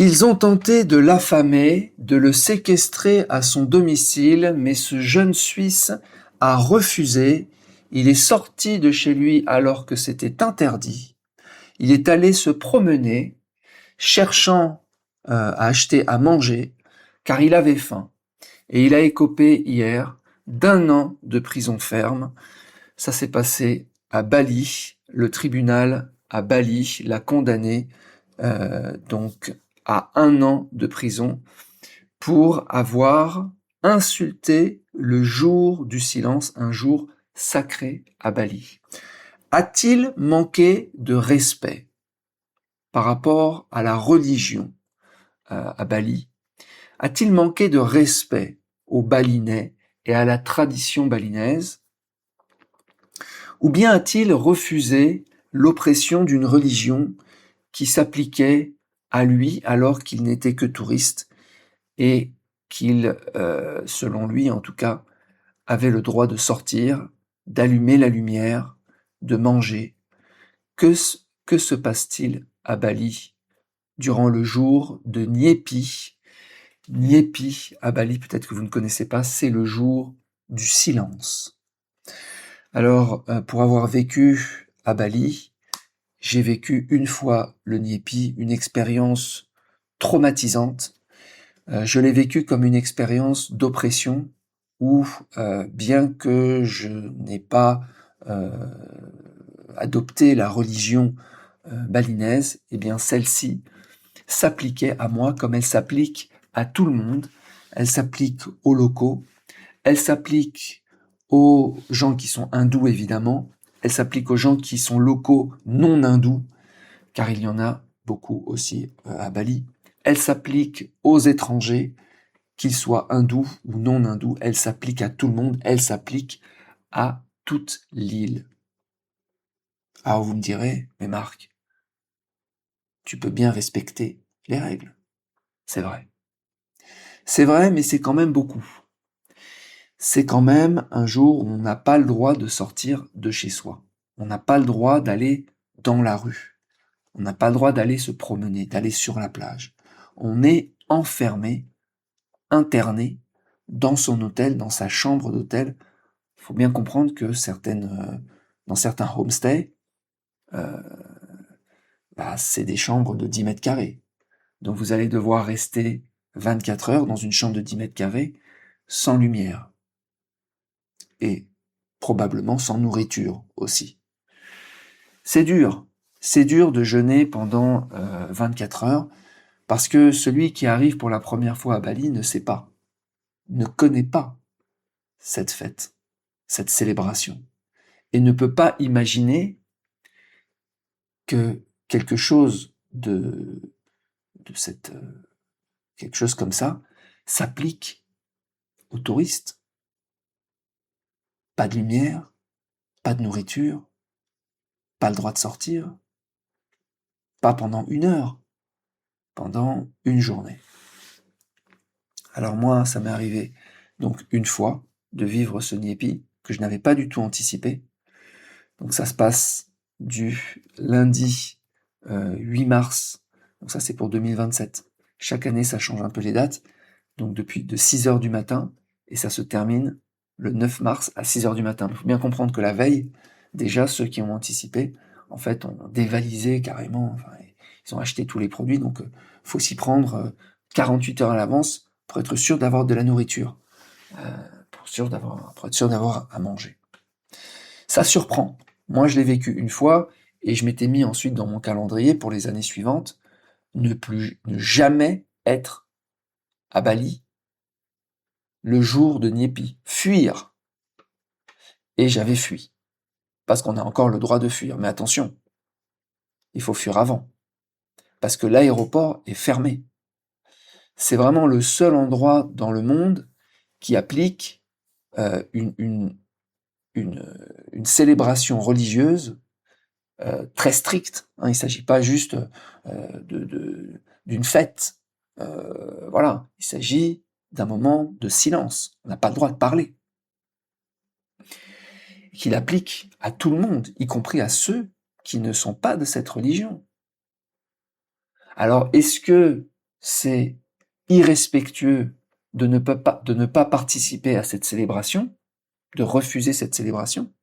Ils ont tenté de l'affamer, de le séquestrer à son domicile, mais ce jeune Suisse a refusé. Il est sorti de chez lui alors que c'était interdit. Il est allé se promener, cherchant à acheter à manger, car il avait faim. Et il a écopé hier d'1 an de prison ferme. Ça s'est passé à Bali. Le tribunal à Bali l'a condamné donc à 1 an de prison pour avoir insulté le jour du silence, un jour sacré à Bali. A-t-il manqué de respect par rapport à la religion à Bali? A-t-il manqué de respect aux Balinais et à la tradition balinaise? Ou bien a-t-il refusé l'oppression d'une religion qui s'appliquait à lui alors qu'il n'était que touriste et qu'il, selon lui en tout cas, avait le droit de sortir, d'allumer la lumière, de manger? Que se passe-t-il à Bali durant le jour de Nyepi? Nyepi à Bali, peut-être que vous ne connaissez pas, c'est le jour du silence. Alors, pour avoir vécu à Bali, j'ai vécu une fois le Nyepi, une expérience traumatisante. Je l'ai vécu comme une expérience d'oppression où, bien que je n'ai pas adopté la religion balinaise, eh bien celle-ci s'appliquait à moi comme elle s'applique à tout le monde. Elle s'applique aux locaux, elle s'applique aux gens qui sont hindous évidemment, elle s'applique aux gens qui sont locaux non hindous, car il y en a beaucoup aussi à Bali. Elle s'applique aux étrangers, qu'ils soient hindous ou non hindous, elle s'applique à tout le monde, elle s'applique à toute l'île. Alors vous me direz, mais Marc, tu peux bien respecter les règles. C'est vrai. C'est vrai, mais c'est quand même beaucoup. C'est quand même un jour où on n'a pas le droit de sortir de chez soi. On n'a pas le droit d'aller dans la rue. On n'a pas le droit d'aller se promener, d'aller sur la plage. On est enfermé, interné dans son hôtel, dans sa chambre d'hôtel. Il faut bien comprendre que dans certains homestays, c'est des chambres de 10 mètres carrés. Donc vous allez devoir rester 24 heures dans une chambre de 10 mètres carrés sans lumière. Et probablement sans nourriture aussi. C'est dur de jeûner pendant 24 heures parce que celui qui arrive pour la première fois à Bali ne sait pas, ne connaît pas cette fête, cette célébration, et ne peut pas imaginer que quelque chose quelque chose comme ça s'applique aux touristes. Pas de lumière, pas de nourriture, pas le droit de sortir, pas pendant 1 heure, pendant une journée. Alors moi, ça m'est arrivé donc une fois de vivre ce Nyepi que je n'avais pas du tout anticipé. Donc ça se passe du lundi 8 mars, donc ça c'est pour 2027. Chaque année, ça change un peu les dates, donc depuis de 6 heures du matin, et ça se termine le 9 mars à 6 heures du matin. Il faut bien comprendre que la veille, déjà, ceux qui ont anticipé, en fait, ont dévalisé carrément, enfin, ils ont acheté tous les produits, donc faut s'y prendre 48 heures à l'avance pour être sûr d'avoir de la nourriture, pour être sûr d'avoir à manger. Ça surprend. Moi, je l'ai vécu une fois, et je m'étais mis ensuite dans mon calendrier pour les années suivantes, ne jamais être à Bali le jour de Nyepi, fuir. Et j'avais fui, parce qu'on a encore le droit de fuir. Mais attention, il faut fuir avant, parce que l'aéroport est fermé. C'est vraiment le seul endroit dans le monde qui applique une célébration religieuse très stricte. Hein. Il ne s'agit pas juste d'une fête. Voilà, il s'agit d'un moment de silence. On n'a pas le droit de parler. Qu'il applique à tout le monde, y compris à ceux qui ne sont pas de cette religion. Alors, est-ce que c'est irrespectueux de ne pas participer à cette célébration, de refuser cette célébration,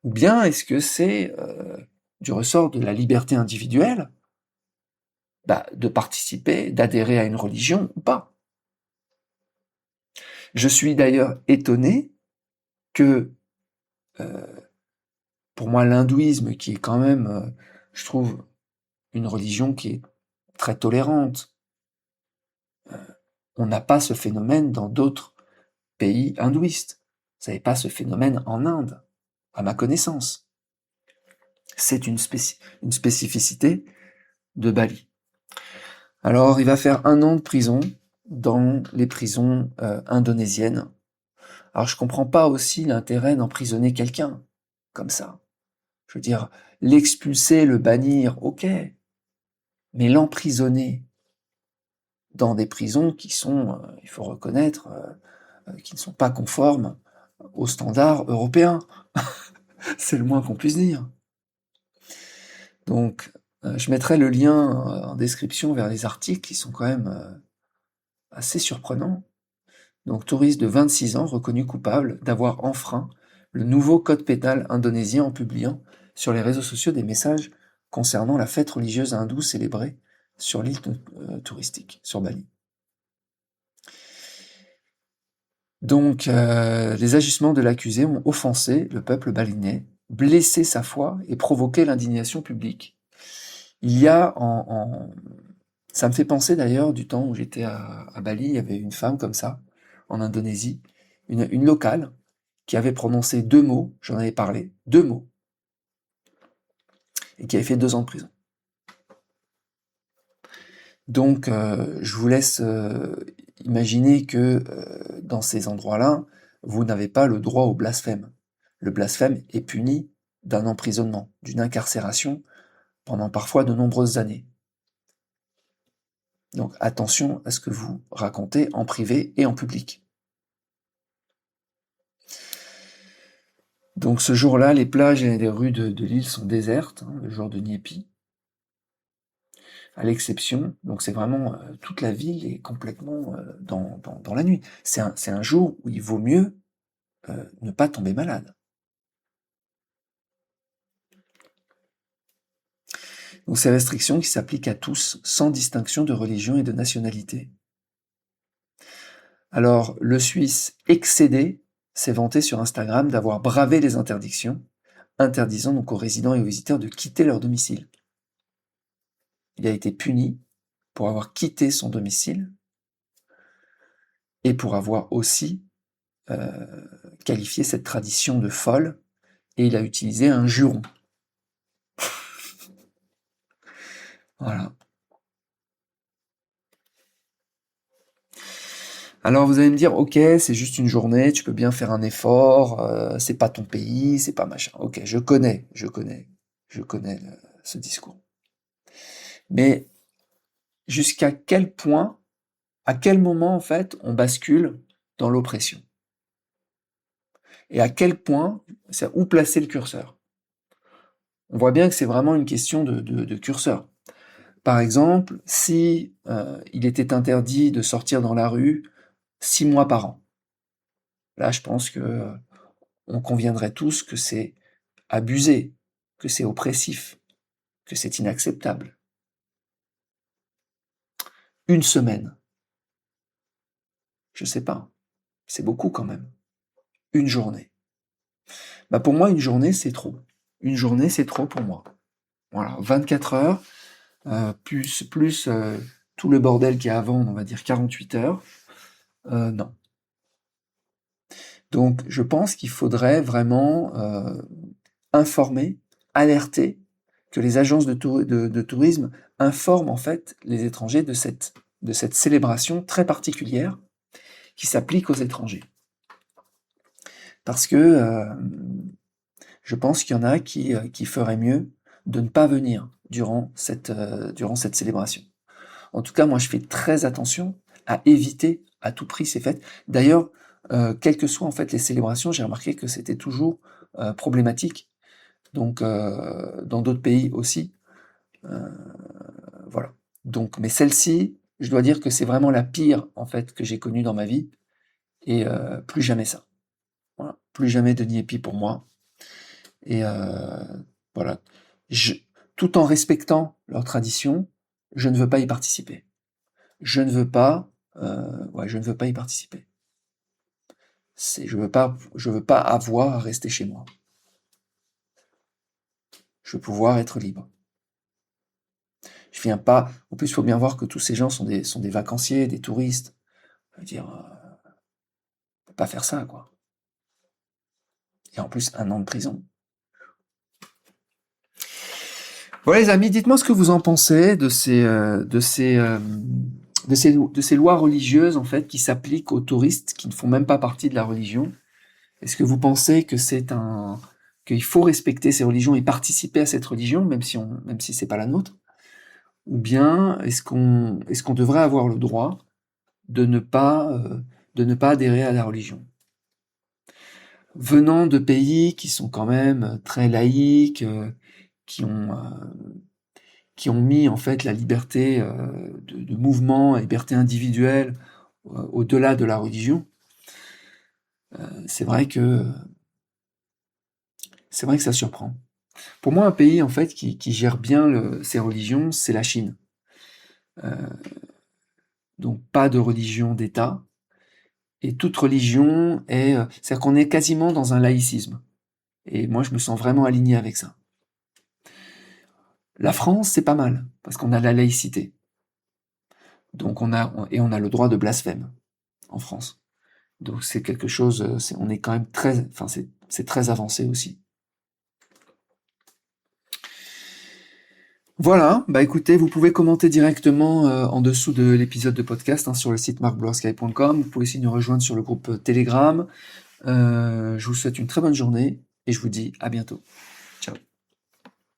ou bien est-ce que c'est du ressort de la liberté individuelle de participer, d'adhérer à une religion ou pas. Je suis d'ailleurs étonné que, pour moi, l'hindouisme, qui est quand même, je trouve, une religion qui est très tolérante, on n'a pas ce phénomène dans d'autres pays hindouistes. Vous n'avez pas ce phénomène en Inde, à ma connaissance. C'est une spécificité de Bali. Alors, il va faire 1 an de prison dans les prisons indonésiennes. Alors, je comprends pas aussi l'intérêt d'emprisonner quelqu'un comme ça. Je veux dire, l'expulser, le bannir, ok, mais l'emprisonner dans des prisons qui sont, il faut reconnaître, qui ne sont pas conformes aux standards européens. C'est le moins qu'on puisse dire. Donc, je mettrai le lien en description vers les articles qui sont quand même assez surprenants. Donc, touriste de 26 ans reconnu coupable d'avoir enfreint le nouveau code pénal indonésien en publiant sur les réseaux sociaux des messages concernant la fête religieuse hindoue célébrée sur l'île touristique, sur Bali. Donc, les agissements de l'accusé ont offensé le peuple balinais, blessé sa foi et provoqué l'indignation publique. Il y a ça me fait penser d'ailleurs du temps où j'étais à Bali, il y avait une femme comme ça, en Indonésie, une locale, qui avait prononcé 2 mots, j'en avais parlé, 2 mots, et qui avait fait 2 ans de prison. Donc, je vous laisse imaginer que dans ces endroits-là, vous n'avez pas le droit au blasphème. Le blasphème est puni d'un emprisonnement, d'une incarcération pendant parfois de nombreuses années. Donc attention à ce que vous racontez en privé et en public. Donc ce jour-là, les plages et les rues de l'île sont désertes, le jour de Nyepi. À l'exception, donc c'est vraiment toute la ville est complètement dans la nuit. C'est un jour où il vaut mieux ne pas tomber malade. Donc ces restrictions qui s'appliquent à tous, sans distinction de religion et de nationalité. Alors le Suisse excédé s'est vanté sur Instagram d'avoir bravé les interdictions, interdisant donc aux résidents et aux visiteurs de quitter leur domicile. Il a été puni pour avoir quitté son domicile et pour avoir aussi qualifié cette tradition de folle, et il a utilisé un juron. Voilà. Alors vous allez me dire, ok, c'est juste une journée, tu peux bien faire un effort, c'est pas ton pays, c'est pas machin. Ok, je connais ce discours. Mais jusqu'à quel point, à quel moment en fait, on bascule dans l'oppression? Et à quel point, c'est où placer le curseur? On voit bien que c'est vraiment une question de curseur. Par exemple, si il était interdit de sortir dans la rue 6 mois par an, là je pense que on conviendrait tous que c'est abusé, que c'est oppressif, que c'est inacceptable. 1 semaine, je sais pas, c'est beaucoup quand même. 1 journée. Pour moi, 1 journée, c'est trop. 1 journée, c'est trop pour moi. Voilà, 24 heures, plus tout le bordel qu'il y a avant, on va dire 48 heures, non. Donc je pense qu'il faudrait vraiment informer, alerter, que les agences de tourisme informent en fait les étrangers de cette célébration très particulière qui s'applique aux étrangers. Parce que je pense qu'il y en a qui feraient mieux de ne pas venir durant cette célébration. En tout cas, moi je fais très attention à éviter à tout prix ces fêtes. D'ailleurs, quelles que soient en fait les célébrations, j'ai remarqué que c'était toujours problématique. Donc dans d'autres pays aussi. Voilà. Donc, mais celle-ci, je dois dire que c'est vraiment la pire, en fait, que j'ai connue dans ma vie. Et plus jamais ça. Voilà. Plus jamais Denis et Pi pour moi. Et voilà. Je, tout en respectant leur tradition, je ne veux pas y participer. Je ne veux pas, je ne veux pas y participer. Je veux pas avoir à rester chez moi. Je veux pouvoir être libre. Je viens pas. En plus, il faut bien voir que tous ces gens sont des vacanciers, des touristes. Je veux dire, on peut pas faire ça, quoi. Et en plus, 1 an de prison. Voilà, les amis, dites-moi ce que vous en pensez de ces lois religieuses, en fait, qui s'appliquent aux touristes qui ne font même pas partie de la religion. Est-ce que vous pensez que qu'il faut respecter ces religions et participer à cette religion, même si c'est pas la nôtre? Ou bien est-ce qu'on devrait avoir le droit de ne pas adhérer à la religion? Venant de pays qui sont quand même très laïques, qui ont, qui ont mis en fait la liberté de mouvement, la liberté individuelle au-delà de la religion, c'est vrai que ça surprend. Pour moi, un pays en fait qui gère bien ses religions, c'est la Chine. Donc pas de religion d'État, et toute religion c'est-à-dire qu'on est quasiment dans un laïcisme. Et moi, je me sens vraiment aligné avec ça. La France, c'est pas mal, parce qu'on a la laïcité. Donc on a le droit de blasphème en France. Donc c'est quelque chose, on est quand même c'est très avancé aussi. Voilà, bah écoutez, vous pouvez commenter directement en dessous de l'épisode de podcast sur le site marcblorsky.com. Vous pouvez aussi nous rejoindre sur le groupe Telegram. Je vous souhaite une très bonne journée et je vous dis à bientôt. Ciao.